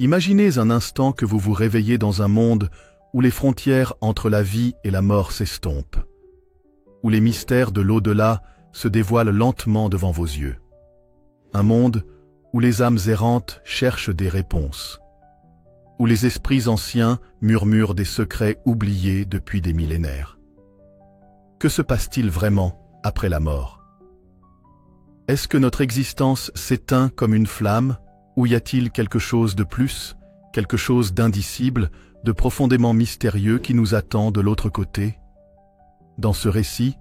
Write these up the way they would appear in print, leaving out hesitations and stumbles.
Imaginez un instant que vous vous réveillez dans un monde où les frontières entre la vie et la mort s'estompent, où les mystères de l'au-delà se dévoilent lentement devant vos yeux. Un monde où les âmes errantes cherchent des réponses, où les esprits anciens murmurent des secrets oubliés depuis des millénaires. Que se passe-t-il vraiment après la mort? Est-ce que notre existence s'éteint comme une flamme, ou y a-t-il quelque chose de plus, quelque chose d'indicible, de profondément mystérieux qui nous attend de l'autre côté? Dans ce récit,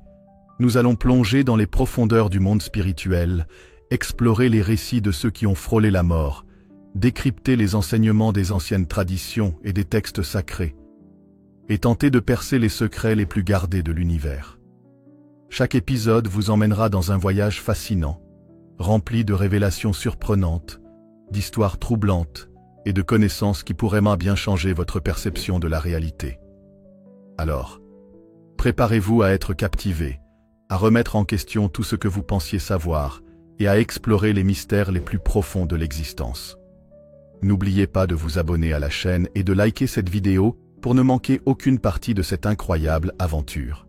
nous allons plonger dans les profondeurs du monde spirituel, explorer les récits de ceux qui ont frôlé la mort, décrypter les enseignements des anciennes traditions et des textes sacrés, et tenter de percer les secrets les plus gardés de l'univers. Chaque épisode vous emmènera dans un voyage fascinant, rempli de révélations surprenantes, d'histoires troublantes et de connaissances qui pourraient bien changer votre perception de la réalité. Alors, préparez-vous à être captivé, à remettre en question tout ce que vous pensiez savoir et à explorer les mystères les plus profonds de l'existence. N'oubliez pas de vous abonner à la chaîne et de liker cette vidéo pour ne manquer aucune partie de cette incroyable aventure.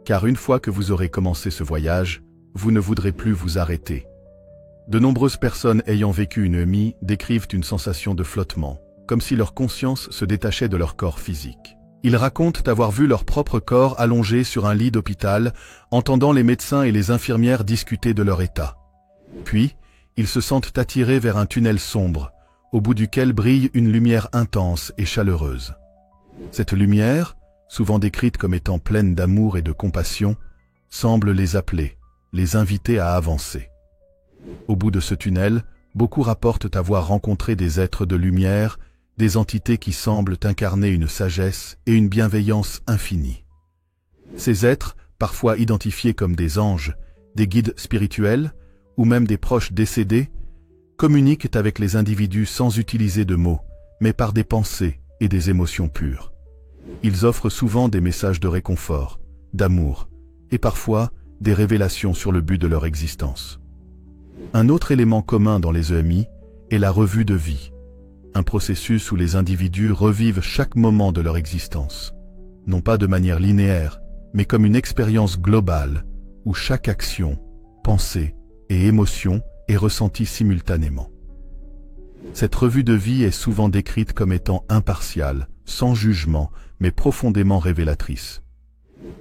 Car une fois que vous aurez commencé ce voyage, vous ne voudrez plus vous arrêter. De nombreuses personnes ayant vécu une EMI décrivent une sensation de flottement, comme si leur conscience se détachait de leur corps physique. Ils racontent avoir vu leur propre corps allongé sur un lit d'hôpital, entendant les médecins et les infirmières discuter de leur état. Puis, ils se sentent attirés vers un tunnel sombre, au bout duquel brille une lumière intense et chaleureuse. Cette lumière, souvent décrite comme étant pleine d'amour et de compassion, semble les appeler, les inviter à avancer. Au bout de ce tunnel, beaucoup rapportent avoir rencontré des êtres de lumière, des entités qui semblent incarner une sagesse et une bienveillance infinie. Ces êtres, parfois identifiés comme des anges, des guides spirituels, ou même des proches décédés, communiquent avec les individus sans utiliser de mots, mais par des pensées et des émotions pures. Ils offrent souvent des messages de réconfort, d'amour, et parfois des révélations sur le but de leur existence. Un autre élément commun dans les EMI est la revue de vie, un processus où les individus revivent chaque moment de leur existence, non pas de manière linéaire, mais comme une expérience globale où chaque action, pensée et émotion est ressentie simultanément. Cette revue de vie est souvent décrite comme étant impartiale, sans jugement, mais profondément révélatrice.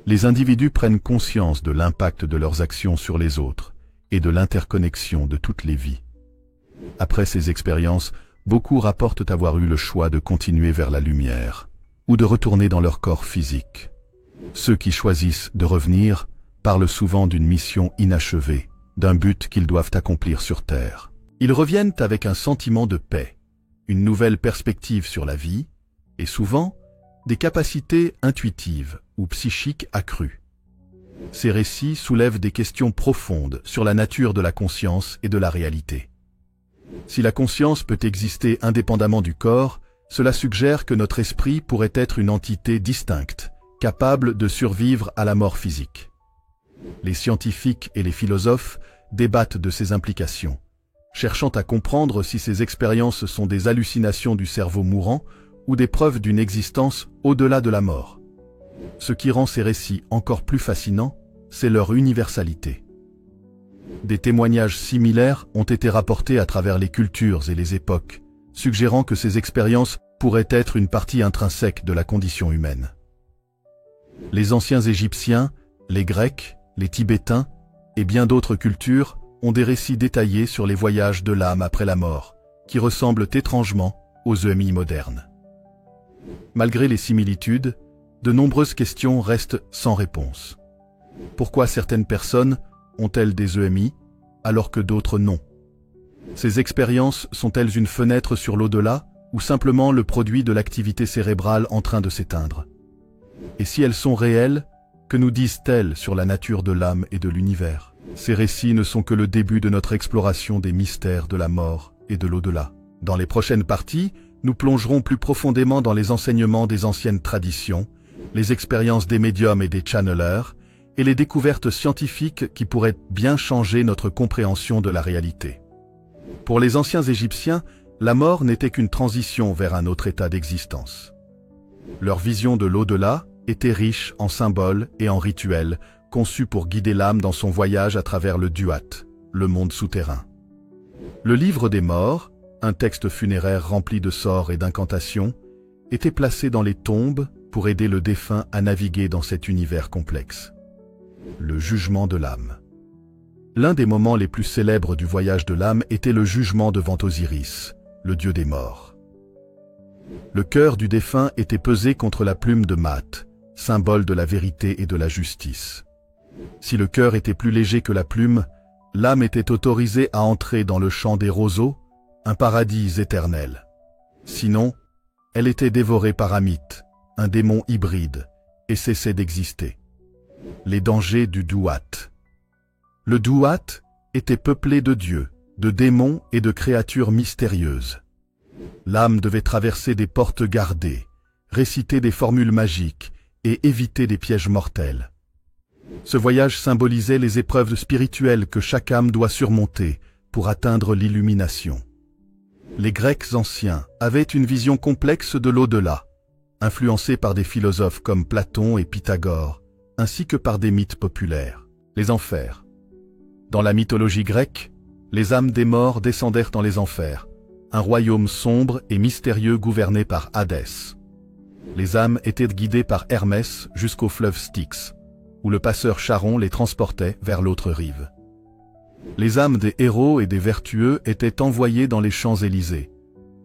Les individus prennent conscience de l'impact de leurs actions sur les autres et de l'interconnexion de toutes les vies. Après ces expériences, beaucoup rapportent avoir eu le choix de continuer vers la lumière ou de retourner dans leur corps physique. Ceux qui choisissent de revenir parlent souvent d'une mission inachevée, d'un but qu'ils doivent accomplir sur Terre. Ils reviennent avec un sentiment de paix, une nouvelle perspective sur la vie et souvent des capacités intuitives ou psychiques accrues. Ces récits soulèvent des questions profondes sur la nature de la conscience et de la réalité. Si la conscience peut exister indépendamment du corps, cela suggère que notre esprit pourrait être une entité distincte, capable de survivre à la mort physique. Les scientifiques et les philosophes débattent de ces implications, cherchant à comprendre si ces expériences sont des hallucinations du cerveau mourant ou des preuves d'une existence au-delà de la mort. Ce qui rend ces récits encore plus fascinants, c'est leur universalité. Des témoignages similaires ont été rapportés à travers les cultures et les époques, suggérant que ces expériences pourraient être une partie intrinsèque de la condition humaine. Les anciens Égyptiens, les Grecs, les Tibétains et bien d'autres cultures ont des récits détaillés sur les voyages de l'âme après la mort, qui ressemblent étrangement aux EMI modernes. Malgré les similitudes, de nombreuses questions restent sans réponse. Pourquoi certaines personnes ont-elles des EMI, alors que d'autres non? Ces expériences sont-elles une fenêtre sur l'au-delà, ou simplement le produit de l'activité cérébrale en train de s'éteindre? Et si elles sont réelles, que nous disent-elles sur la nature de l'âme et de l'univers? Ces récits ne sont que le début de notre exploration des mystères de la mort et de l'au-delà. Dans les prochaines parties, nous plongerons plus profondément dans les enseignements des anciennes traditions, les expériences des médiums et des channelers, et les découvertes scientifiques qui pourraient bien changer notre compréhension de la réalité. Pour les anciens Égyptiens, La mort n'était qu'une transition vers un autre état d'existence. Leur vision de l'au-delà était riche en symboles et en rituels, conçus pour guider l'âme dans son voyage à travers le duat, le monde souterrain. Le livre des morts, un texte funéraire rempli de sorts et d'incantations, était placé dans les tombes pour aider le défunt à naviguer dans cet univers complexe. Le jugement de l'âme. L'un des moments les plus célèbres du voyage de l'âme était le jugement devant Osiris, le dieu des morts. Le cœur du défunt était pesé contre la plume de Maat, symbole de la vérité et de la justice. Si le cœur était plus léger que la plume, l'âme était autorisée à entrer dans le champ des roseaux, un paradis éternel. Sinon, elle était dévorée par Amit, un démon hybride, et cessait d'exister. Les dangers du duat. Le duat était peuplé de dieux, de démons et de créatures mystérieuses. L'âme devait traverser des portes gardées, réciter des formules magiques et éviter des pièges mortels. Ce voyage symbolisait les épreuves spirituelles que chaque âme doit surmonter pour atteindre l'illumination. Les Grecs anciens avaient une vision complexe de l'au-delà, influencée par des philosophes comme Platon et Pythagore, ainsi que par des mythes populaires. Les enfers. Dans la mythologie grecque, les âmes des morts descendèrent dans les enfers, un royaume sombre et mystérieux gouverné par Hadès. Les âmes étaient guidées par Hermès jusqu'au fleuve Styx, où le passeur Charon les transportait vers l'autre rive. Les âmes des héros et des vertueux étaient envoyées dans les Champs-Élysées,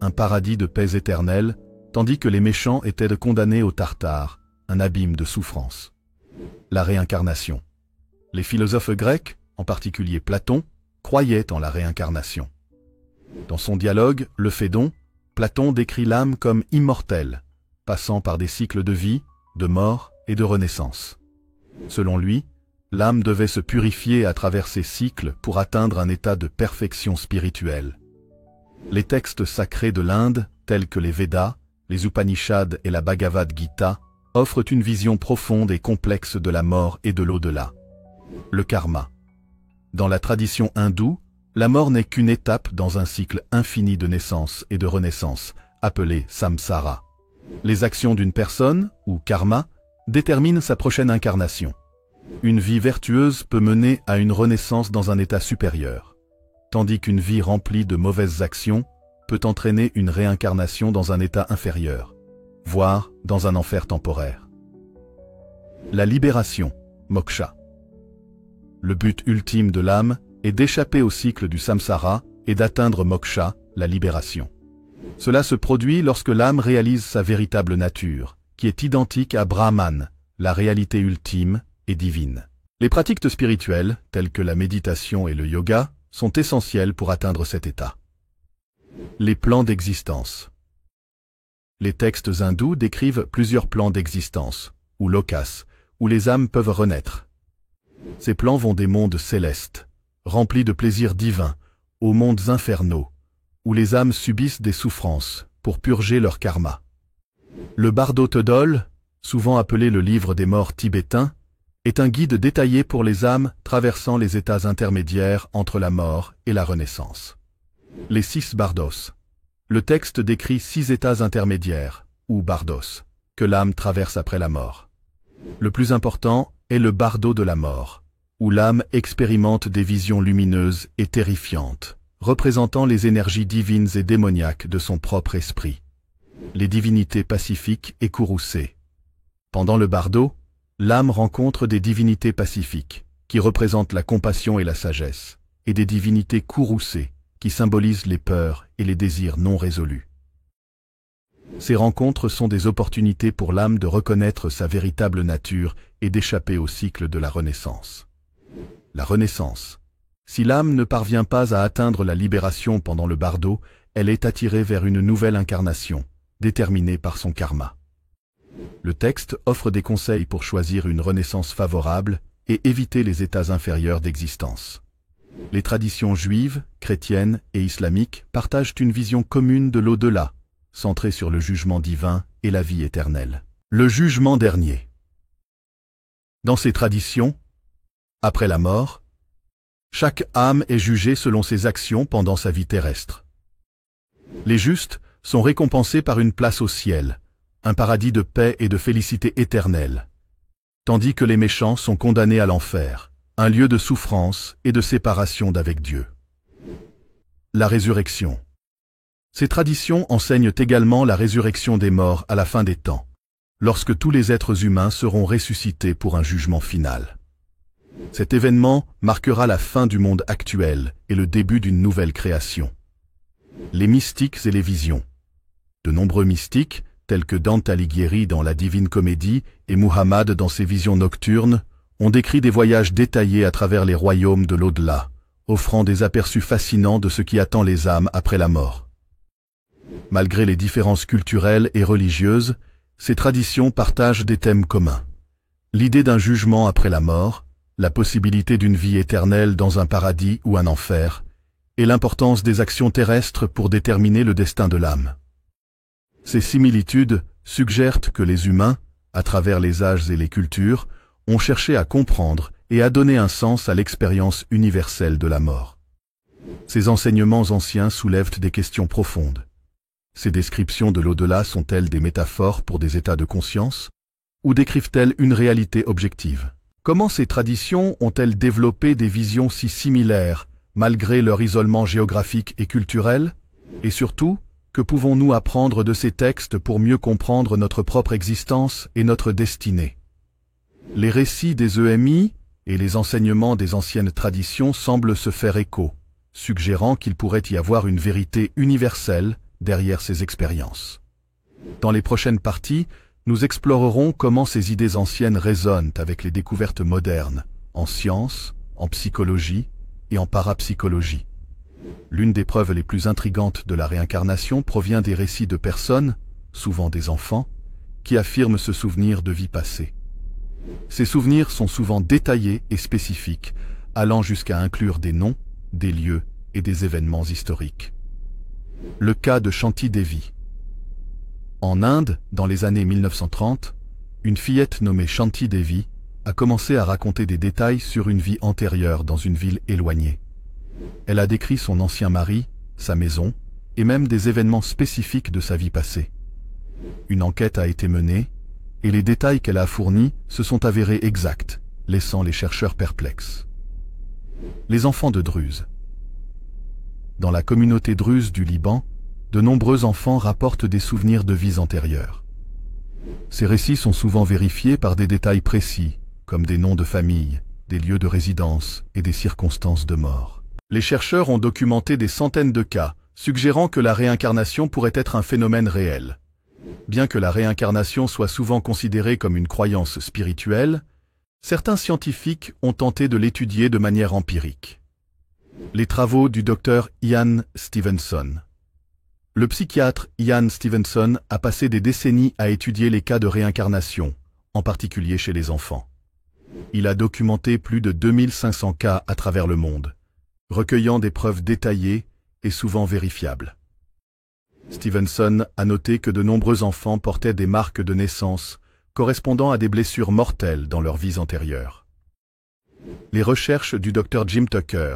un paradis de paix éternelle, tandis que les méchants étaient condamnés au Tartare, un abîme de souffrance. La réincarnation. Les philosophes grecs, en particulier Platon, croyaient en la réincarnation. Dans son dialogue, le Phédon, Platon décrit l'âme comme immortelle, passant par des cycles de vie, de mort et de renaissance. Selon lui, l'âme devait se purifier à travers ces cycles pour atteindre un état de perfection spirituelle. Les textes sacrés de l'Inde, tels que les Védas, les Upanishads et la Bhagavad Gita, offrent une vision profonde et complexe de la mort et de l'au-delà. Le karma. Dans la tradition hindoue, la mort n'est qu'une étape dans un cycle infini de naissance et de renaissance, appelé samsara. Les actions d'une personne, ou karma, déterminent sa prochaine incarnation. Une vie vertueuse peut mener à une renaissance dans un état supérieur, tandis qu'une vie remplie de mauvaises actions peut entraîner une réincarnation dans un état inférieur, voire dans un enfer temporaire. La libération, moksha. Le but ultime de l'âme est d'échapper au cycle du samsara et d'atteindre moksha, la libération. Cela se produit lorsque l'âme réalise sa véritable nature, qui est identique à Brahman, la réalité ultime et divine. Les pratiques spirituelles, telles que la méditation et le yoga, sont essentielles pour atteindre cet état. Les plans d'existence. Les textes hindous décrivent plusieurs plans d'existence, ou lokas, où les âmes peuvent renaître. Ces plans vont des mondes célestes, remplis de plaisirs divins, aux mondes infernaux, où les âmes subissent des souffrances pour purger leur karma. Le Bardo Thodol, souvent appelé le livre des morts tibétain, est un guide détaillé pour les âmes traversant les états intermédiaires entre la mort et la renaissance. Les 6 bardos. Le texte décrit 6 états intermédiaires, ou bardos, que l'âme traverse après la mort. Le plus important est le bardo de la mort, où l'âme expérimente des visions lumineuses et terrifiantes, représentant les énergies divines et démoniaques de son propre esprit. Les divinités pacifiques et courroucées. Pendant le bardo, l'âme rencontre des divinités pacifiques, qui représentent la compassion et la sagesse, et des divinités courroucées, qui symbolisent les peurs et les désirs non résolus. Ces rencontres sont des opportunités pour l'âme de reconnaître sa véritable nature et d'échapper au cycle de la renaissance. La renaissance. Si l'âme ne parvient pas à atteindre la libération pendant le bardo, elle est attirée vers une nouvelle incarnation, déterminée par son karma. Le texte offre des conseils pour choisir une renaissance favorable et éviter les états inférieurs d'existence. Les traditions juives, chrétiennes et islamiques partagent une vision commune de l'au-delà, centrée sur le jugement divin et la vie éternelle. Le jugement dernier. Dans ces traditions, après la mort, chaque âme est jugée selon ses actions pendant sa vie terrestre. Les justes sont récompensés par une place au ciel, un paradis de paix et de félicité éternelle, tandis que les méchants sont condamnés à l'enfer, un lieu de souffrance et de séparation d'avec Dieu. La résurrection. Ces traditions enseignent également la résurrection des morts à la fin des temps, lorsque tous les êtres humains seront ressuscités pour un jugement final. Cet événement marquera la fin du monde actuel et le début d'une nouvelle création. Les mystiques et les visions. De nombreux mystiques, tels que Dante Alighieri dans la Divine Comédie et Muhammad dans ses visions nocturnes, ont décrit des voyages détaillés à travers les royaumes de l'au-delà, offrant des aperçus fascinants de ce qui attend les âmes après la mort. Malgré les différences culturelles et religieuses, ces traditions partagent des thèmes communs. L'idée d'un jugement après la mort, la possibilité d'une vie éternelle dans un paradis ou un enfer, et l'importance des actions terrestres pour déterminer le destin de l'âme. Ces similitudes suggèrent que les humains, à travers les âges et les cultures, ont cherché à comprendre et à donner un sens à l'expérience universelle de la mort. Ces enseignements anciens soulèvent des questions profondes. Ces descriptions de l'au-delà sont-elles des métaphores pour des états de conscience, ou décrivent-elles une réalité objective? Comment ces traditions ont-elles développé des visions si similaires, malgré leur isolement géographique et culturel? Et surtout, que pouvons-nous apprendre de ces textes pour mieux comprendre notre propre existence et notre destinée? Les récits des EMI et les enseignements des anciennes traditions semblent se faire écho, suggérant qu'il pourrait y avoir une vérité universelle derrière ces expériences. Dans les prochaines parties, nous explorerons comment ces idées anciennes résonnent avec les découvertes modernes, en sciences, en psychologie et en parapsychologie. L'une des preuves les plus intrigantes de la réincarnation provient des récits de personnes, souvent des enfants, qui affirment se souvenir de vies passées. Ces souvenirs sont souvent détaillés et spécifiques, allant jusqu'à inclure des noms, des lieux et des événements historiques. Le cas de Shanti Devi. En Inde, dans les années 1930, une fillette nommée Shanti Devi a commencé à raconter des détails sur une vie antérieure dans une ville éloignée. Elle a décrit son ancien mari, sa maison, et même des événements spécifiques de sa vie passée. Une enquête a été menée, et les détails qu'elle a fournis se sont avérés exacts, laissant les chercheurs perplexes. Les enfants de Druze. Dans la communauté druze du Liban, de nombreux enfants rapportent des souvenirs de vies antérieures. Ces récits sont souvent vérifiés par des détails précis, comme des noms de famille, des lieux de résidence et des circonstances de mort. Les chercheurs ont documenté des centaines de cas, suggérant que la réincarnation pourrait être un phénomène réel. Bien que la réincarnation soit souvent considérée comme une croyance spirituelle, certains scientifiques ont tenté de l'étudier de manière empirique. Les travaux du Dr Ian Stevenson. Le psychiatre Ian Stevenson a passé des décennies à étudier les cas de réincarnation, en particulier chez les enfants. Il a documenté plus de 2500 cas à travers le monde, recueillant des preuves détaillées et souvent vérifiables. Stevenson a noté que de nombreux enfants portaient des marques de naissance correspondant à des blessures mortelles dans leurs vies antérieures. Les recherches du Dr Jim Tucker.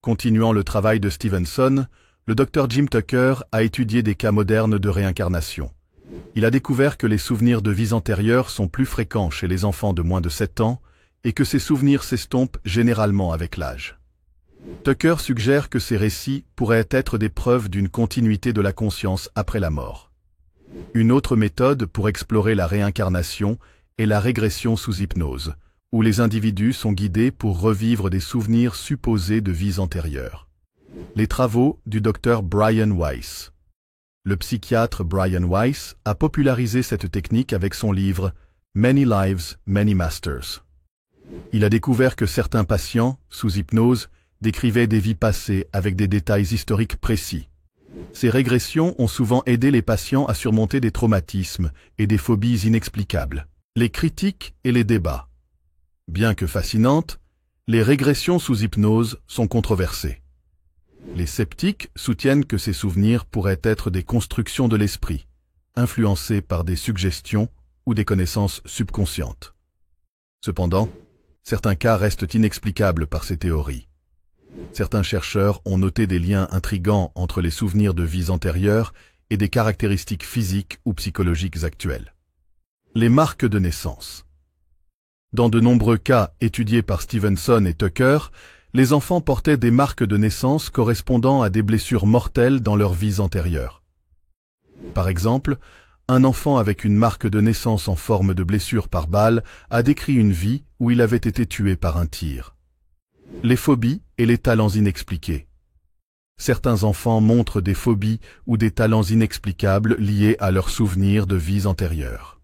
Continuant le travail de Stevenson, le Dr Jim Tucker a étudié des cas modernes de réincarnation. Il a découvert que les souvenirs de vies antérieures sont plus fréquents chez les enfants de moins de 7 ans et que ces souvenirs s'estompent généralement avec l'âge. Tucker suggère que ces récits pourraient être des preuves d'une continuité de la conscience après la mort. Une autre méthode pour explorer la réincarnation est la régression sous hypnose, où les individus sont guidés pour revivre des souvenirs supposés de vies antérieures. Les travaux du Dr Brian Weiss. Le psychiatre Brian Weiss a popularisé cette technique avec son livre « Many Lives, Many Masters ». Il a découvert que certains patients, sous hypnose, décrivaient des vies passées avec des détails historiques précis. Ces régressions ont souvent aidé les patients à surmonter des traumatismes et des phobies inexplicables. Les critiques et les débats. Bien que fascinantes, les régressions sous hypnose sont controversées. Les sceptiques soutiennent que ces souvenirs pourraient être des constructions de l'esprit, influencées par des suggestions ou des connaissances subconscientes. Cependant, certains cas restent inexplicables par ces théories. Certains chercheurs ont noté des liens intrigants entre les souvenirs de vies antérieures et des caractéristiques physiques ou psychologiques actuelles. Les marques de naissance. Dans de nombreux cas étudiés par Stevenson et Tucker, les enfants portaient des marques de naissance correspondant à des blessures mortelles dans leurs vies antérieures. Par exemple, un enfant avec une marque de naissance en forme de blessure par balle a décrit une vie où il avait été tué par un tir. Les phobies et les talents inexpliqués. Certains enfants montrent des phobies ou des talents inexplicables liés à leurs souvenirs de vies antérieures.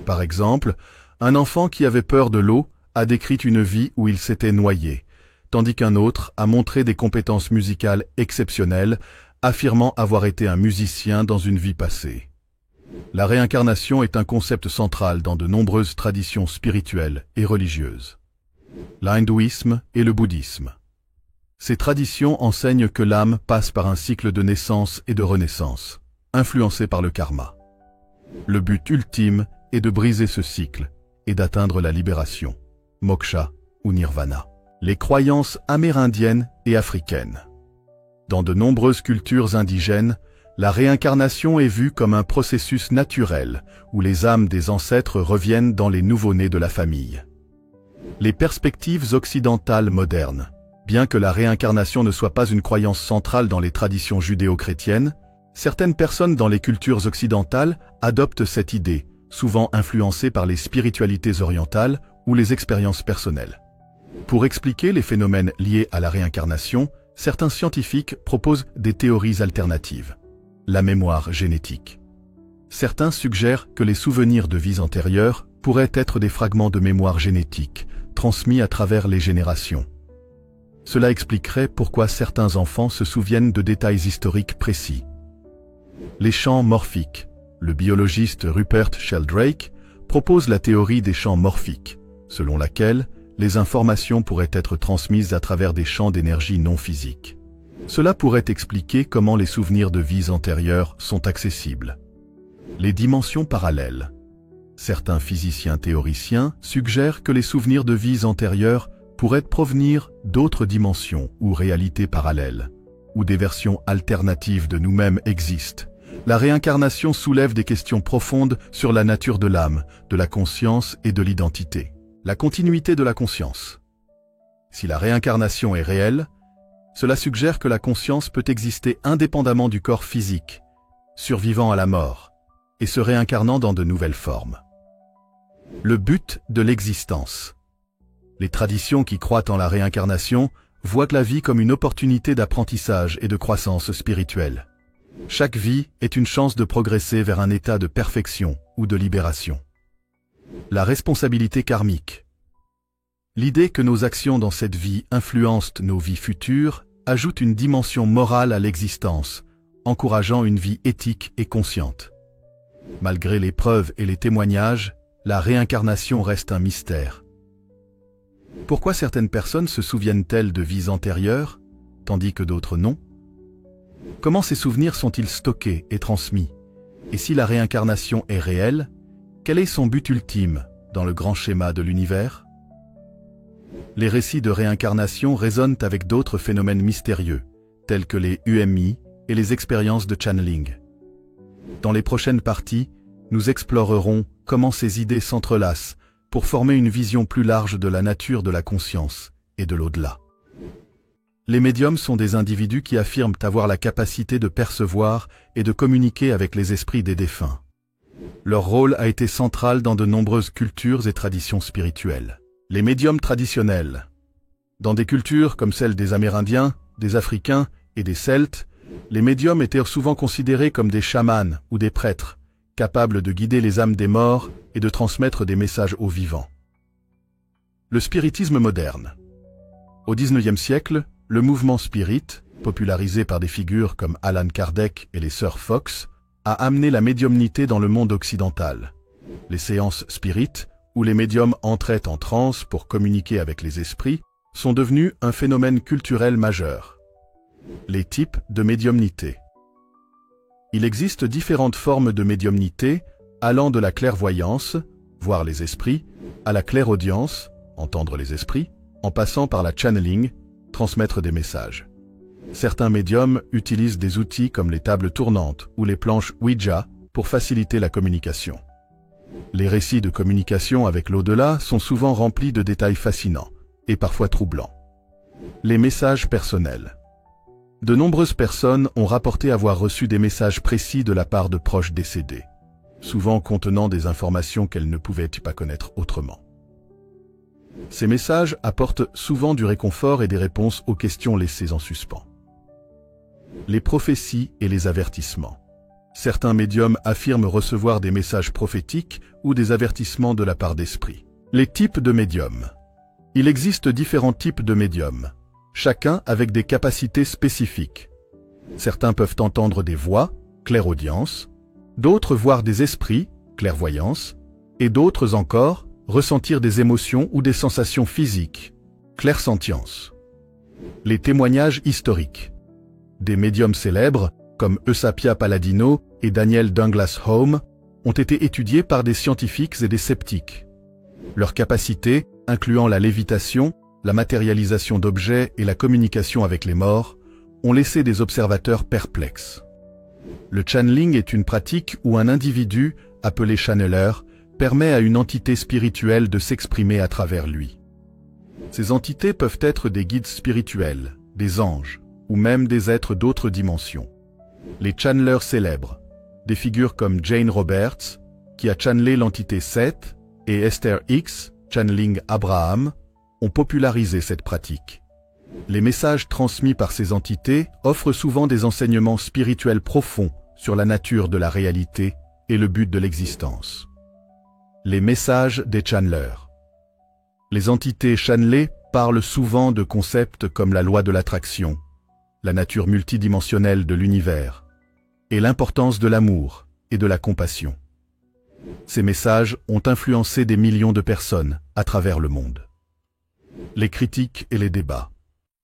Par exemple, un enfant qui avait peur de l'eau a décrit une vie où il s'était noyé, tandis qu'un autre a montré des compétences musicales exceptionnelles, affirmant avoir été un musicien dans une vie passée. La réincarnation est un concept central dans de nombreuses traditions spirituelles et religieuses. L'hindouisme et le bouddhisme. Ces traditions enseignent que l'âme passe par un cycle de naissance et de renaissance, influencé par le karma. Le but ultime est de briser ce cycle et d'atteindre la libération, moksha ou nirvana. Les croyances amérindiennes et africaines. Dans de nombreuses cultures indigènes, la réincarnation est vue comme un processus naturel où les âmes des ancêtres reviennent dans les nouveau-nés de la famille. Les perspectives occidentales modernes. Bien que la réincarnation ne soit pas une croyance centrale dans les traditions judéo-chrétiennes, certaines personnes dans les cultures occidentales adoptent cette idée, souvent influencée par les spiritualités orientales ou les expériences personnelles. Pour expliquer les phénomènes liés à la réincarnation, certains scientifiques proposent des théories alternatives. La mémoire génétique. Certains suggèrent que les souvenirs de vies antérieures pourraient être des fragments de mémoire génétique, transmis à travers les générations. Cela expliquerait pourquoi certains enfants se souviennent de détails historiques précis. Les champs morphiques. Le biologiste Rupert Sheldrake propose la théorie des champs morphiques, selon laquelle les informations pourraient être transmises à travers des champs d'énergie non physiques. Cela pourrait expliquer comment les souvenirs de vies antérieures sont accessibles. Les dimensions parallèles. Certains physiciens théoriciens suggèrent que les souvenirs de vies antérieures pourraient provenir d'autres dimensions ou réalités parallèles, où des versions alternatives de nous-mêmes existent. La réincarnation soulève des questions profondes sur la nature de l'âme, de la conscience et de l'identité. La continuité de la conscience. Si la réincarnation est réelle, cela suggère que la conscience peut exister indépendamment du corps physique, survivant à la mort, et se réincarnant dans de nouvelles formes. Le but de l'existence. Les traditions qui croient en la réincarnation voient la vie comme une opportunité d'apprentissage et de croissance spirituelle. Chaque vie est une chance de progresser vers un état de perfection ou de libération. La responsabilité karmique. L'idée que nos actions dans cette vie influencent nos vies futures ajoute une dimension morale à l'existence, encourageant une vie éthique et consciente. Malgré les preuves et les témoignages, la réincarnation reste un mystère. Pourquoi certaines personnes se souviennent-elles de vies antérieures, tandis que d'autres non? Comment ces souvenirs sont-ils stockés et transmis? Et si la réincarnation est réelle, quel est son but ultime dans le grand schéma de l'univers? Les récits de réincarnation résonnent avec d'autres phénomènes mystérieux, tels que les UMI et les expériences de channeling. Dans les prochaines parties, nous explorerons comment ces idées s'entrelacent pour former une vision plus large de la nature de la conscience et de l'au-delà. Les médiums sont des individus qui affirment avoir la capacité de percevoir et de communiquer avec les esprits des défunts. Leur rôle a été central dans de nombreuses cultures et traditions spirituelles. Les médiums traditionnels. Dans des cultures comme celle des Amérindiens, des Africains et des Celtes, les médiums étaient souvent considérés comme des chamans ou des prêtres, capables de guider les âmes des morts et de transmettre des messages aux vivants. Le spiritisme moderne. Au XIXe siècle, le mouvement spirit, popularisé par des figures comme Allan Kardec et les sœurs Fox, a amené la médiumnité dans le monde occidental. Les séances spirit, où les médiums entraient en transe pour communiquer avec les esprits, sont devenus un phénomène culturel majeur. Les types de médiumnité. Il existe différentes formes de médiumnité, allant de la clairvoyance, voir les esprits, à la clairaudience, entendre les esprits, en passant par la channeling, transmettre des messages. Certains médiums utilisent des outils comme les tables tournantes ou les planches Ouija pour faciliter la communication. Les récits de communication avec l'au-delà sont souvent remplis de détails fascinants et parfois troublants. Les messages personnels. De nombreuses personnes ont rapporté avoir reçu des messages précis de la part de proches décédés, souvent contenant des informations qu'elles ne pouvaient pas connaître autrement. Ces messages apportent souvent du réconfort et des réponses aux questions laissées en suspens. Les prophéties et les avertissements. Certains médiums affirment recevoir des messages prophétiques ou des avertissements de la part d'esprits. Les types de médiums. Il existe différents types de médiums, chacun avec des capacités spécifiques. Certains peuvent entendre des voix, clairaudience, d'autres voir des esprits, clairvoyance, et d'autres encore ressentir des émotions ou des sensations physiques, clairsentience. Les témoignages historiques. Des médiums célèbres, comme Eusapia Palladino et Daniel Douglas Home, ont été étudiés par des scientifiques et des sceptiques. Leurs capacités, incluant la lévitation, la matérialisation d'objets et la communication avec les morts, ont laissé des observateurs perplexes. Le channeling est une pratique où un individu, appelé channeler, permet à une entité spirituelle de s'exprimer à travers lui. Ces entités peuvent être des guides spirituels, des anges, ou même des êtres d'autres dimensions. Les channelers célèbres, des figures comme Jane Roberts, qui a channelé l'entité Seth, et Esther Hicks, channeling Abraham, ont popularisé cette pratique. Les messages transmis par ces entités offrent souvent des enseignements spirituels profonds sur la nature de la réalité et le but de l'existence. Les messages des channelers. Les entités channelées parlent souvent de concepts comme la loi de l'attraction, la nature multidimensionnelle de l'univers, et l'importance de l'amour et de la compassion. Ces messages ont influencé des millions de personnes à travers le monde. Les critiques et les débats.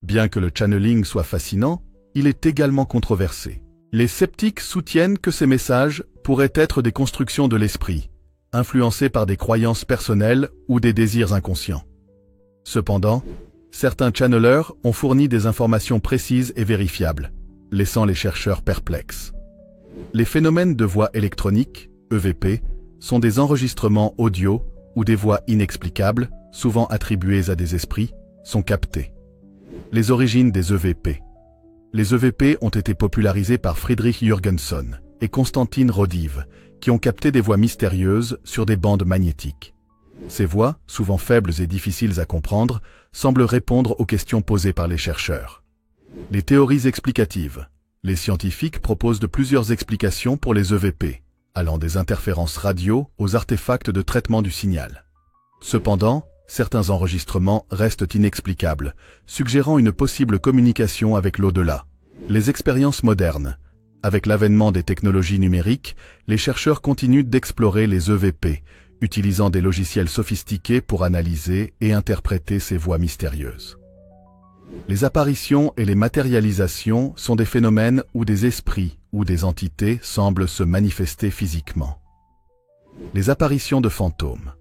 Bien que le channeling soit fascinant, il est également controversé. Les sceptiques soutiennent que ces messages pourraient être des constructions de l'esprit, influencés par des croyances personnelles ou des désirs inconscients. Cependant, certains channelers ont fourni des informations précises et vérifiables, laissant les chercheurs perplexes. Les phénomènes de voix électronique, EVP, sont des enregistrements audio où des voix inexplicables, souvent attribuées à des esprits, sont captées. Les origines des EVP. Les EVP ont été popularisés par Friedrich Jürgenson et Konstantin Rodiv, qui ont capté des voix mystérieuses sur des bandes magnétiques. Ces voix, souvent faibles et difficiles à comprendre, semblent répondre aux questions posées par les chercheurs. Les théories explicatives. Les scientifiques proposent de plusieurs explications pour les EVP, allant des interférences radio aux artefacts de traitement du signal. Cependant, certains enregistrements restent inexplicables, suggérant une possible communication avec l'au-delà. Les expériences modernes. Avec l'avènement des technologies numériques, les chercheurs continuent d'explorer les EVP, utilisant des logiciels sophistiqués pour analyser et interpréter ces voix mystérieuses. Les apparitions et les matérialisations sont des phénomènes où des esprits ou des entités semblent se manifester physiquement. Les apparitions de fantômes.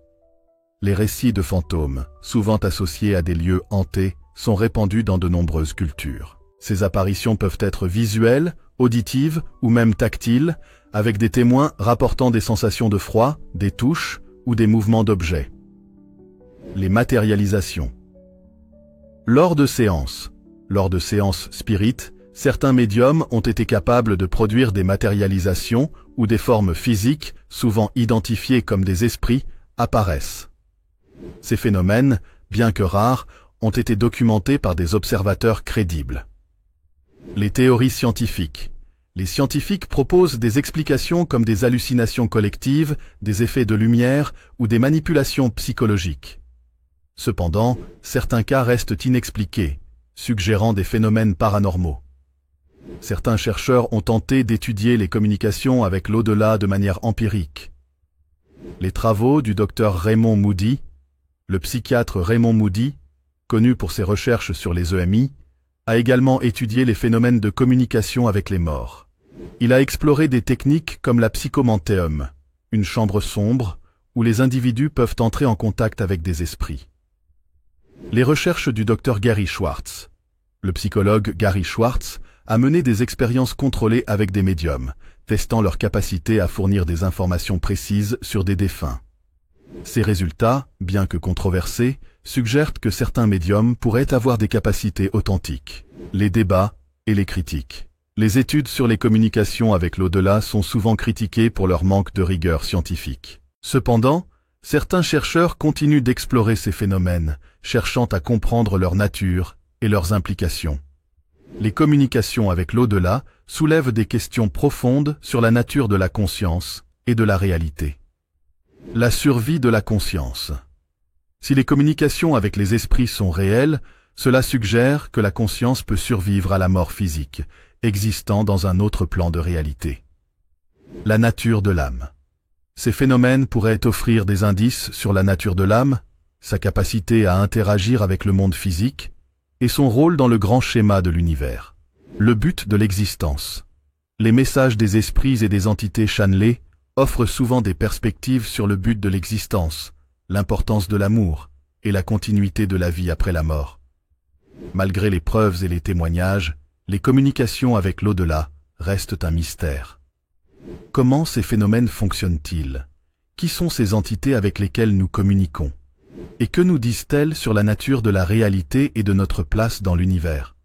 Les récits de fantômes, souvent associés à des lieux hantés, sont répandus dans de nombreuses cultures. Ces apparitions peuvent être visuelles, auditives ou même tactiles, avec des témoins rapportant des sensations de froid, des touches ou des mouvements d'objets. Les matérialisations. Lors de séances spirites, certains médiums ont été capables de produire des matérialisations où des formes physiques, souvent identifiées comme des esprits, apparaissent. Ces phénomènes, bien que rares, ont été documentés par des observateurs crédibles. Les théories scientifiques. Les scientifiques proposent des explications comme des hallucinations collectives, des effets de lumière ou des manipulations psychologiques. Cependant, certains cas restent inexpliqués, suggérant des phénomènes paranormaux. Certains chercheurs ont tenté d'étudier les communications avec l'au-delà de manière empirique. Les travaux du Dr Raymond Moody, le psychiatre Raymond Moody, connu pour ses recherches sur les EMI, a également étudié les phénomènes de communication avec les morts. Il a exploré des techniques comme la psychomantéum, une chambre sombre où les individus peuvent entrer en contact avec des esprits. Les recherches du Dr Gary Schwartz. Le psychologue Gary Schwartz a mené des expériences contrôlées avec des médiums, testant leur capacité à fournir des informations précises sur des défunts. Ces résultats, bien que controversés, suggèrent que certains médiums pourraient avoir des capacités authentiques. Les débats et les critiques. Les études sur les communications avec l'au-delà sont souvent critiquées pour leur manque de rigueur scientifique. Cependant, certains chercheurs continuent d'explorer ces phénomènes, cherchant à comprendre leur nature et leurs implications. Les communications avec l'au-delà soulèvent des questions profondes sur la nature de la conscience et de la réalité. La survie de la conscience. Si les communications avec les esprits sont réelles, cela suggère que la conscience peut survivre à la mort physique, existant dans un autre plan de réalité. La nature de l'âme. Ces phénomènes pourraient offrir des indices sur la nature de l'âme, sa capacité à interagir avec le monde physique, et son rôle dans le grand schéma de l'univers. Le but de l'existence. Les messages des esprits et des entités channelées offrent souvent des perspectives sur le but de l'existence, l'importance de l'amour et la continuité de la vie après la mort. Malgré les preuves et les témoignages, les communications avec l'au-delà restent un mystère. Comment ces phénomènes fonctionnent-ils? Qui sont ces entités avec lesquelles nous communiquons? Et que nous disent-elles sur la nature de la réalité et de notre place dans l'univers?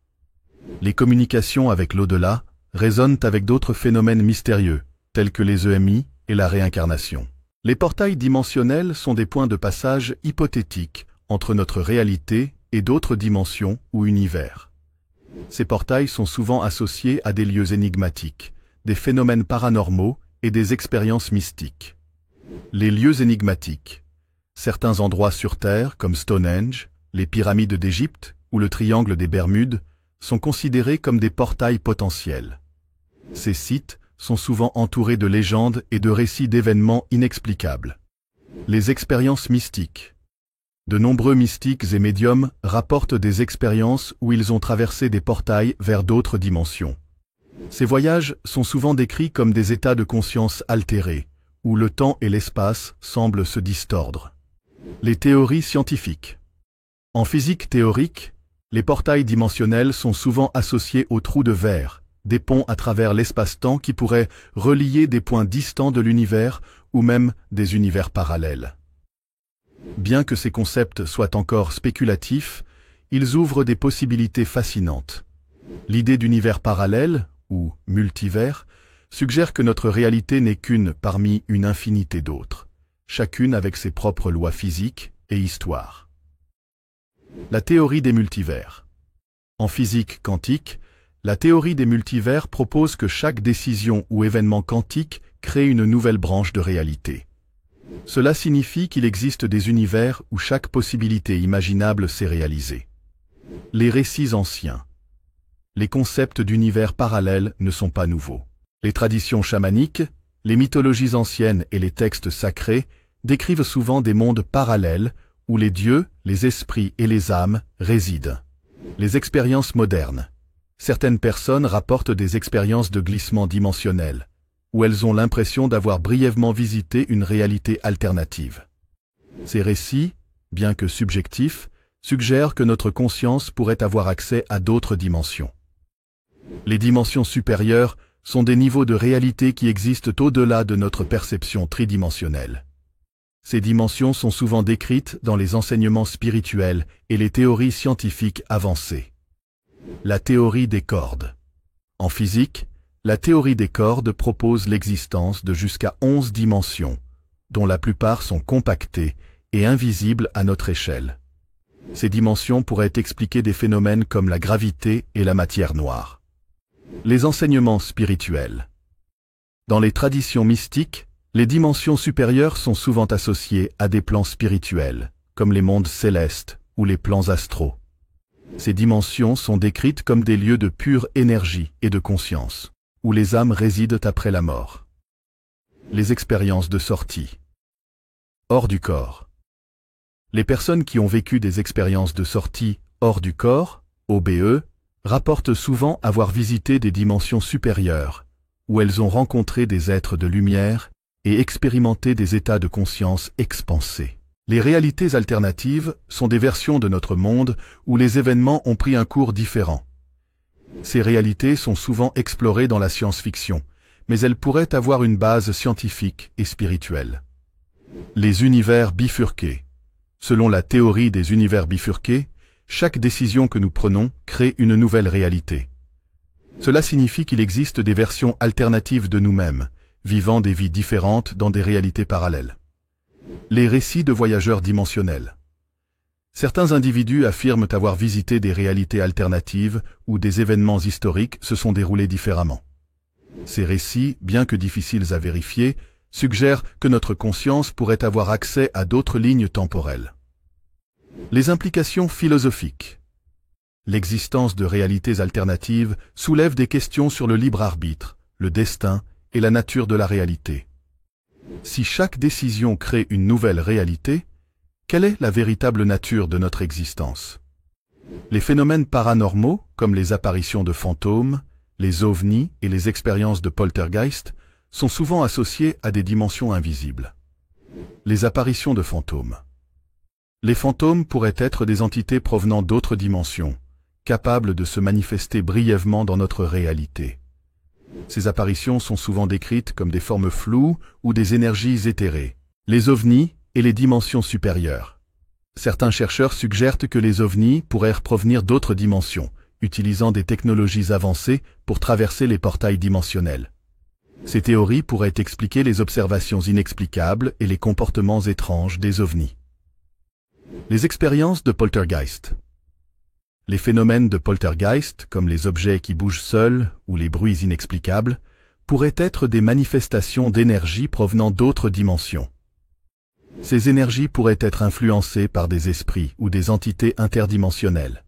Les communications avec l'au-delà résonnent avec d'autres phénomènes mystérieux, tels que les EMI et la réincarnation. Les portails dimensionnels sont des points de passage hypothétiques entre notre réalité et d'autres dimensions ou univers. Ces portails sont souvent associés à des lieux énigmatiques, des phénomènes paranormaux et des expériences mystiques. Les lieux énigmatiques. Certains endroits sur Terre, comme Stonehenge, les pyramides d'Égypte ou le triangle des Bermudes, sont considérés comme des portails potentiels. Ces sites sont souvent entourés de légendes et de récits d'événements inexplicables. Les expériences mystiques. De nombreux mystiques et médiums rapportent des expériences où ils ont traversé des portails vers d'autres dimensions. Ces voyages sont souvent décrits comme des états de conscience altérés, où le temps et l'espace semblent se distordre. Les théories scientifiques. En physique théorique, les portails dimensionnels sont souvent associés aux trous de verre, des ponts à travers l'espace-temps qui pourraient relier des points distants de l'univers ou même des univers parallèles. Bien que ces concepts soient encore spéculatifs, ils ouvrent des possibilités fascinantes. L'idée d'univers parallèle, ou multivers, suggère que notre réalité n'est qu'une parmi une infinité d'autres, chacune avec ses propres lois physiques et histoire. La théorie des multivers. En physique quantique, la théorie des multivers propose que chaque décision ou événement quantique crée une nouvelle branche de réalité. Cela signifie qu'il existe des univers où chaque possibilité imaginable s'est réalisée. Les récits anciens. Les concepts d'univers parallèles ne sont pas nouveaux. Les traditions chamaniques, les mythologies anciennes et les textes sacrés décrivent souvent des mondes parallèles où les dieux, les esprits et les âmes résident. Les expériences modernes. Certaines personnes rapportent des expériences de glissement dimensionnel, où elles ont l'impression d'avoir brièvement visité une réalité alternative. Ces récits, bien que subjectifs, suggèrent que notre conscience pourrait avoir accès à d'autres dimensions. Les dimensions supérieures sont des niveaux de réalité qui existent au-delà de notre perception tridimensionnelle. Ces dimensions sont souvent décrites dans les enseignements spirituels et les théories scientifiques avancées. La théorie des cordes. En physique, la théorie des cordes propose l'existence de jusqu'à 11 dimensions, dont la plupart sont compactées et invisibles à notre échelle. Ces dimensions pourraient expliquer des phénomènes comme la gravité et la matière noire. Les enseignements spirituels. Dans les traditions mystiques, les dimensions supérieures sont souvent associées à des plans spirituels, comme les mondes célestes ou les plans astraux. Ces dimensions sont décrites comme des lieux de pure énergie et de conscience, où les âmes résident après la mort. Les expériences de sortie. Hors du corps. Les personnes qui ont vécu des expériences de sortie hors du corps, OBE, rapportent souvent avoir visité des dimensions supérieures, où elles ont rencontré des êtres de lumière et expérimenté des états de conscience expansés. Les réalités alternatives sont des versions de notre monde où les événements ont pris un cours différent, Ces réalités sont souvent explorées dans la science-fiction, mais elles pourraient avoir une base scientifique et spirituelle. Les univers bifurqués. Selon la théorie des univers bifurqués, chaque décision que nous prenons crée une nouvelle réalité. Cela signifie qu'il existe des versions alternatives de nous-mêmes, vivant des vies différentes dans des réalités parallèles. Les récits de voyageurs dimensionnels. Certains individus affirment avoir visité des réalités alternatives où des événements historiques se sont déroulés différemment. Ces récits, bien que difficiles à vérifier, suggèrent que notre conscience pourrait avoir accès à d'autres lignes temporelles. Les implications philosophiques. L'existence de réalités alternatives soulève des questions sur le libre arbitre, le destin et la nature de la réalité. Si chaque décision crée une nouvelle réalité, quelle est la véritable nature de notre existence? Les phénomènes paranormaux, comme les apparitions de fantômes, les ovnis et les expériences de poltergeist, sont souvent associés à des dimensions invisibles. Les apparitions de fantômes. Les fantômes pourraient être des entités provenant d'autres dimensions, capables de se manifester brièvement dans notre réalité. Ces apparitions sont souvent décrites comme des formes floues ou des énergies éthérées. Les ovnis et les dimensions supérieures. Certains chercheurs suggèrent que les ovnis pourraient provenir d'autres dimensions, utilisant des technologies avancées pour traverser les portails dimensionnels. Ces théories pourraient expliquer les observations inexplicables et les comportements étranges des ovnis. Les expériences de poltergeist. Les phénomènes de poltergeist, comme les objets qui bougent seuls ou les bruits inexplicables, pourraient être des manifestations d'énergie provenant d'autres dimensions. Ces énergies pourraient être influencées par des esprits ou des entités interdimensionnelles.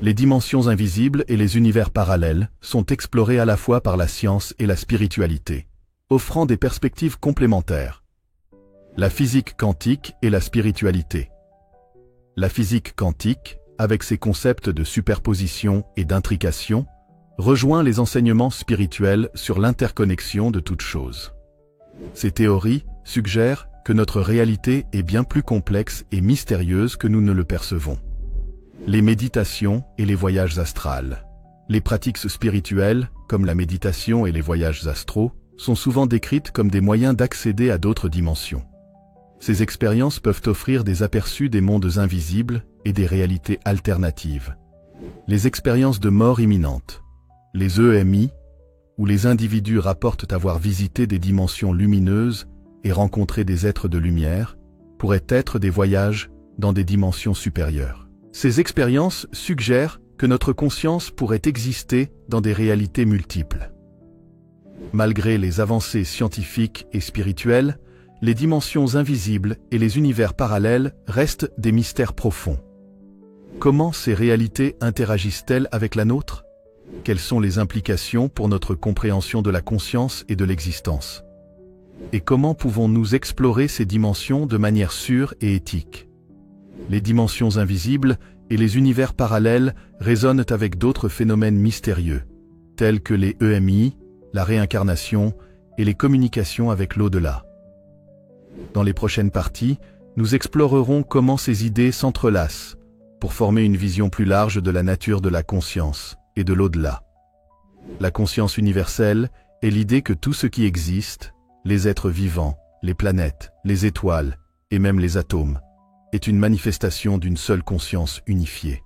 Les dimensions invisibles et les univers parallèles sont explorés à la fois par la science et la spiritualité, offrant des perspectives complémentaires. La physique quantique et la spiritualité. La physique quantique, avec ses concepts de superposition et d'intrication, rejoint les enseignements spirituels sur l'interconnexion de toutes choses. Ces théories suggèrent que notre réalité est bien plus complexe et mystérieuse que nous ne le percevons. Les méditations et les voyages astrales. Les pratiques spirituelles, comme la méditation et les voyages astraux, sont souvent décrites comme des moyens d'accéder à d'autres dimensions. Ces expériences peuvent offrir des aperçus des mondes invisibles et des réalités alternatives. Les expériences de mort imminente. Les EMI, où les individus rapportent avoir visité des dimensions lumineuses et rencontré des êtres de lumière, pourraient être des voyages dans des dimensions supérieures. Ces expériences suggèrent que notre conscience pourrait exister dans des réalités multiples. Malgré les avancées scientifiques et spirituelles, les dimensions invisibles et les univers parallèles restent des mystères profonds. Comment ces réalités interagissent-elles avec la nôtre? Quelles sont les implications pour notre compréhension de la conscience et de l'existence? Et comment pouvons-nous explorer ces dimensions de manière sûre et éthique? Les dimensions invisibles et les univers parallèles résonnent avec d'autres phénomènes mystérieux, tels que les EMI, la réincarnation et les communications avec l'au-delà. Dans les prochaines parties, nous explorerons comment ces idées s'entrelacent pour former une vision plus large de la nature de la conscience et de l'au-delà. La conscience universelle est l'idée que tout ce qui existe, les êtres vivants, les planètes, les étoiles et même les atomes, est une manifestation d'une seule conscience unifiée.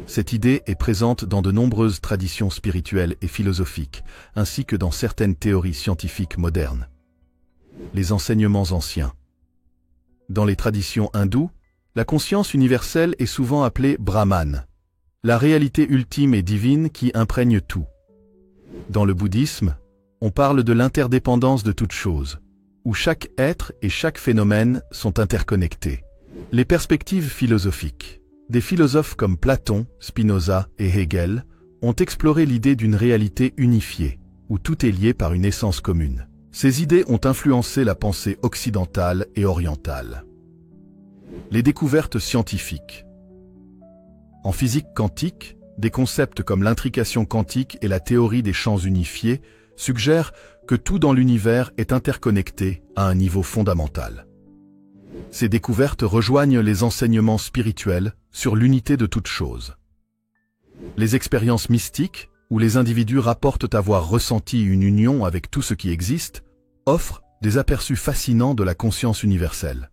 Cette idée est présente dans de nombreuses traditions spirituelles et philosophiques, ainsi que dans certaines théories scientifiques modernes. Les enseignements anciens. Dans les traditions hindoues, la conscience universelle est souvent appelée Brahman, la réalité ultime et divine qui imprègne tout. Dans le bouddhisme, on parle de l'interdépendance de toutes choses, où chaque être et chaque phénomène sont interconnectés. Les perspectives philosophiques. Des philosophes comme Platon, Spinoza et Hegel ont exploré l'idée d'une réalité unifiée, où tout est lié par une essence commune. Ces idées ont influencé la pensée occidentale et orientale. Les découvertes scientifiques. En physique quantique, des concepts comme l'intrication quantique et la théorie des champs unifiés suggèrent que tout dans l'univers est interconnecté à un niveau fondamental. Ces découvertes rejoignent les enseignements spirituels sur l'unité de toute chose. Les expériences mystiques, où les individus rapportent avoir ressenti une union avec tout ce qui existe, offre des aperçus fascinants de la conscience universelle.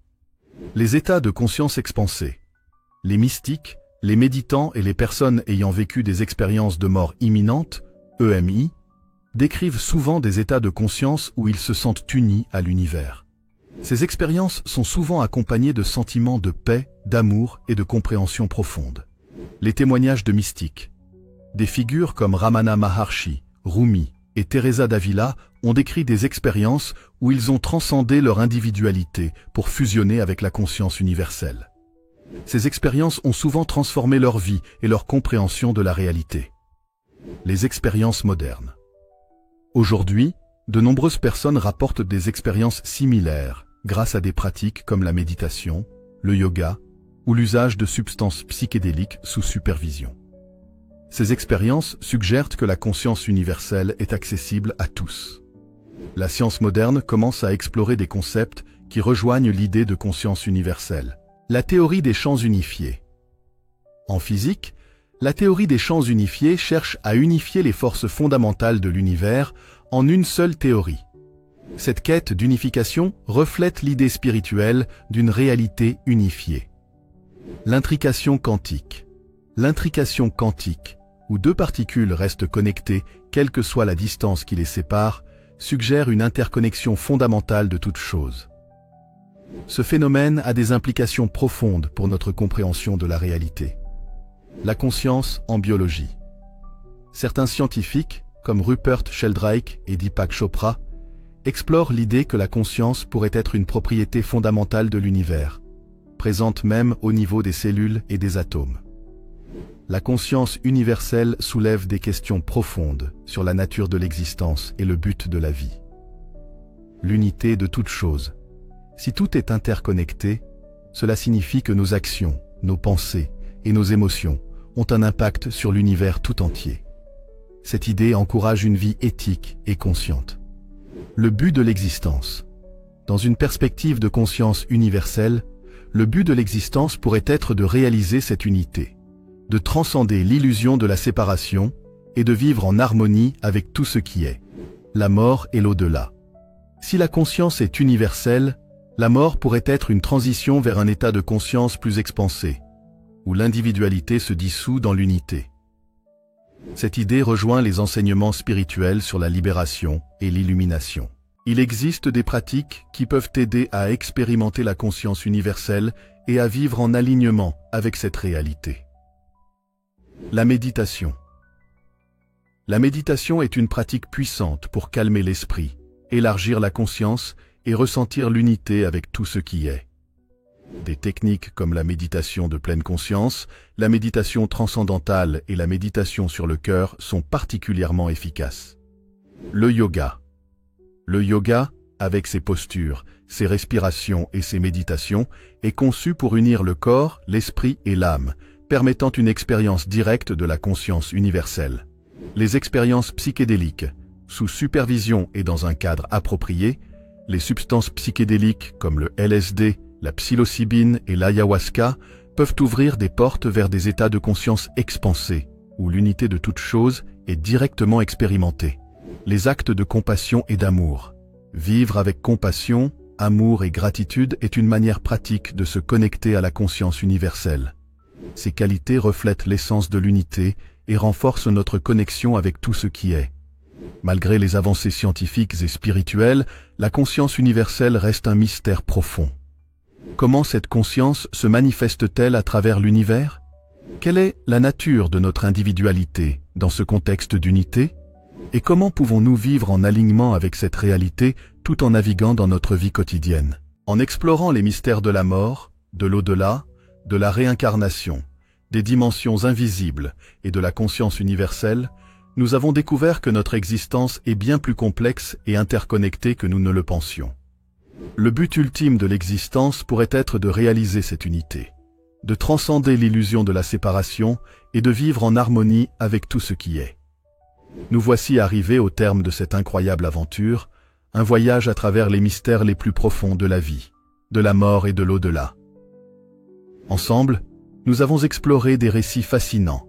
Les états de conscience expansés. Les mystiques, les méditants et les personnes ayant vécu des expériences de mort imminente, EMI, décrivent souvent des états de conscience où ils se sentent unis à l'univers. Ces expériences sont souvent accompagnées de sentiments de paix, d'amour et de compréhension profonde. Les témoignages de mystiques. Des figures comme Ramana Maharshi, Rumi et Teresa d'Avila ont décrit des expériences où ils ont transcendé leur individualité pour fusionner avec la conscience universelle. Ces expériences ont souvent transformé leur vie et leur compréhension de la réalité. Les expériences modernes. Aujourd'hui, de nombreuses personnes rapportent des expériences similaires grâce à des pratiques comme la méditation, le yoga ou l'usage de substances psychédéliques sous supervision. Ces expériences suggèrent que la conscience universelle est accessible à tous. La science moderne commence à explorer des concepts qui rejoignent l'idée de conscience universelle. La théorie des champs unifiés. En physique, la théorie des champs unifiés cherche à unifier les forces fondamentales de l'univers en une seule théorie. Cette quête d'unification reflète l'idée spirituelle d'une réalité unifiée. L'intrication quantique. L'intrication quantique, où deux particules restent connectées, quelle que soit la distance qui les sépare, suggère une interconnexion fondamentale de toutes choses. Ce phénomène a des implications profondes pour notre compréhension de la réalité. La conscience en biologie. Certains scientifiques, comme Rupert Sheldrake et Deepak Chopra, explorent l'idée que la conscience pourrait être une propriété fondamentale de l'univers, présente même au niveau des cellules et des atomes. La conscience universelle soulève des questions profondes sur la nature de l'existence et le but de la vie. L'unité de toute chose. Si tout est interconnecté, cela signifie que nos actions, nos pensées et nos émotions ont un impact sur l'univers tout entier. Cette idée encourage une vie éthique et consciente. Le but de l'existence. Dans une perspective de conscience universelle, le but de l'existence pourrait être de réaliser cette unité, de transcender l'illusion de la séparation et de vivre en harmonie avec tout ce qui est, la mort et l'au-delà. Si la conscience est universelle, la mort pourrait être une transition vers un état de conscience plus expansé, où l'individualité se dissout dans l'unité. Cette idée rejoint les enseignements spirituels sur la libération et l'illumination. Il existe des pratiques qui peuvent aider à expérimenter la conscience universelle et à vivre en alignement avec cette réalité. La méditation. La méditation est une pratique puissante pour calmer l'esprit, élargir la conscience et ressentir l'unité avec tout ce qui est. Des techniques comme la méditation de pleine conscience, la méditation transcendantale et la méditation sur le cœur sont particulièrement efficaces. Le yoga. Le yoga, avec ses postures, ses respirations et ses méditations, est conçu pour unir le corps, l'esprit et l'âme, permettant une expérience directe de la conscience universelle. Les expériences psychédéliques, sous supervision et dans un cadre approprié, les substances psychédéliques comme le LSD, la psilocybine et l'ayahuasca peuvent ouvrir des portes vers des états de conscience expansés, où l'unité de toute chose est directement expérimentée. Les actes de compassion et d'amour. Vivre avec compassion, amour et gratitude est une manière pratique de se connecter à la conscience universelle. Ces qualités reflètent l'essence de l'unité et renforcent notre connexion avec tout ce qui est. Malgré les avancées scientifiques et spirituelles, la conscience universelle reste un mystère profond. Comment cette conscience se manifeste-t-elle à travers l'univers? Quelle est la nature de notre individualité dans ce contexte d'unité? Et comment pouvons-nous vivre en alignement avec cette réalité tout en naviguant dans notre vie quotidienne? En explorant les mystères de la mort, de l'au-delà, de la réincarnation, des dimensions invisibles et de la conscience universelle, nous avons découvert que notre existence est bien plus complexe et interconnectée que nous ne le pensions. Le but ultime de l'existence pourrait être de réaliser cette unité, de transcender l'illusion de la séparation et de vivre en harmonie avec tout ce qui est. Nous voici arrivés au terme de cette incroyable aventure, un voyage à travers les mystères les plus profonds de la vie, de la mort et de l'au-delà. Ensemble, nous avons exploré des récits fascinants,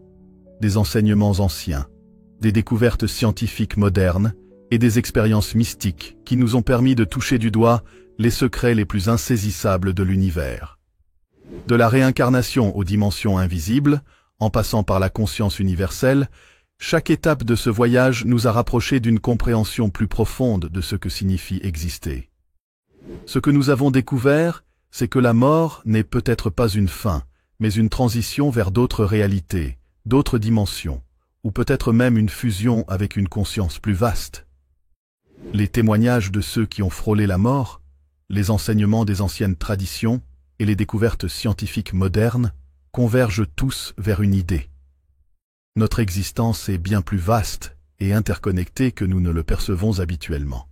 des enseignements anciens, des découvertes scientifiques modernes et des expériences mystiques qui nous ont permis de toucher du doigt les secrets les plus insaisissables de l'univers. De la réincarnation aux dimensions invisibles, en passant par la conscience universelle, chaque étape de ce voyage nous a rapprochés d'une compréhension plus profonde de ce que signifie exister. Ce que nous avons découvert, c'est que la mort n'est peut-être pas une fin, mais une transition vers d'autres réalités, d'autres dimensions, ou peut-être même une fusion avec une conscience plus vaste. Les témoignages de ceux qui ont frôlé la mort, les enseignements des anciennes traditions et les découvertes scientifiques modernes convergent tous vers une idée. Notre existence est bien plus vaste et interconnectée que nous ne le percevons habituellement.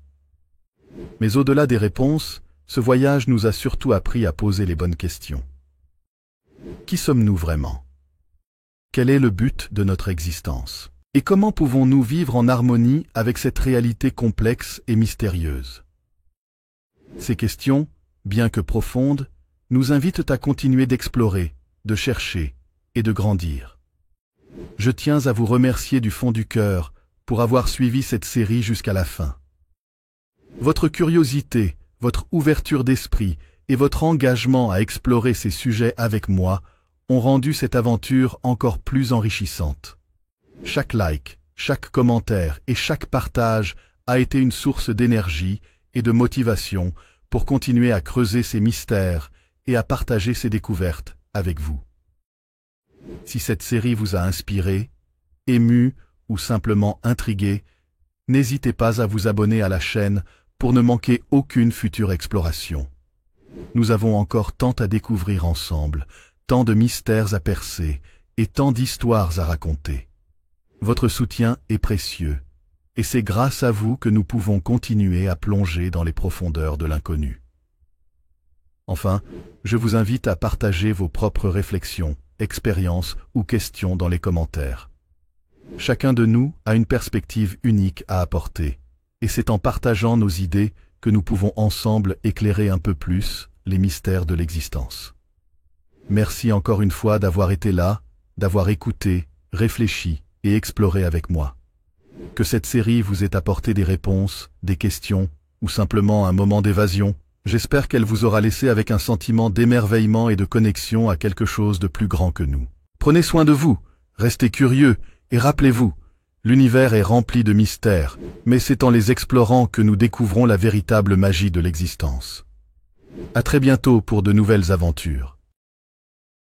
Mais au-delà des réponses, ce voyage nous a surtout appris à poser les bonnes questions. Qui sommes-nous vraiment? Quel est le but de notre existence? Et comment pouvons-nous vivre en harmonie avec cette réalité complexe et mystérieuse? Ces questions, bien que profondes, nous invitent à continuer d'explorer, de chercher et de grandir. Je tiens à vous remercier du fond du cœur pour avoir suivi cette série jusqu'à la fin. Votre curiosité, votre ouverture d'esprit et votre engagement à explorer ces sujets avec moi ont rendu cette aventure encore plus enrichissante. Chaque like, chaque commentaire et chaque partage a été une source d'énergie et de motivation pour continuer à creuser ces mystères et à partager ces découvertes avec vous. Si cette série vous a inspiré, ému ou simplement intrigué, n'hésitez pas à vous abonner à la chaîne pour ne manquer aucune future exploration. Nous avons encore tant à découvrir ensemble, tant de mystères à percer et tant d'histoires à raconter. Votre soutien est précieux, et c'est grâce à vous que nous pouvons continuer à plonger dans les profondeurs de l'inconnu. Enfin, je vous invite à partager vos propres réflexions, expériences ou questions dans les commentaires. Chacun de nous a une perspective unique à apporter, et c'est en partageant nos idées que nous pouvons ensemble éclairer un peu plus les mystères de l'existence. Merci encore une fois d'avoir été là, d'avoir écouté, réfléchi et exploré avec moi. Que cette série vous ait apporté des réponses, des questions ou simplement un moment d'évasion. J'espère qu'elle vous aura laissé avec un sentiment d'émerveillement et de connexion à quelque chose de plus grand que nous. Prenez soin de vous, restez curieux et rappelez-vous, l'univers est rempli de mystères, mais c'est en les explorant que nous découvrons la véritable magie de l'existence. À très bientôt pour de nouvelles aventures.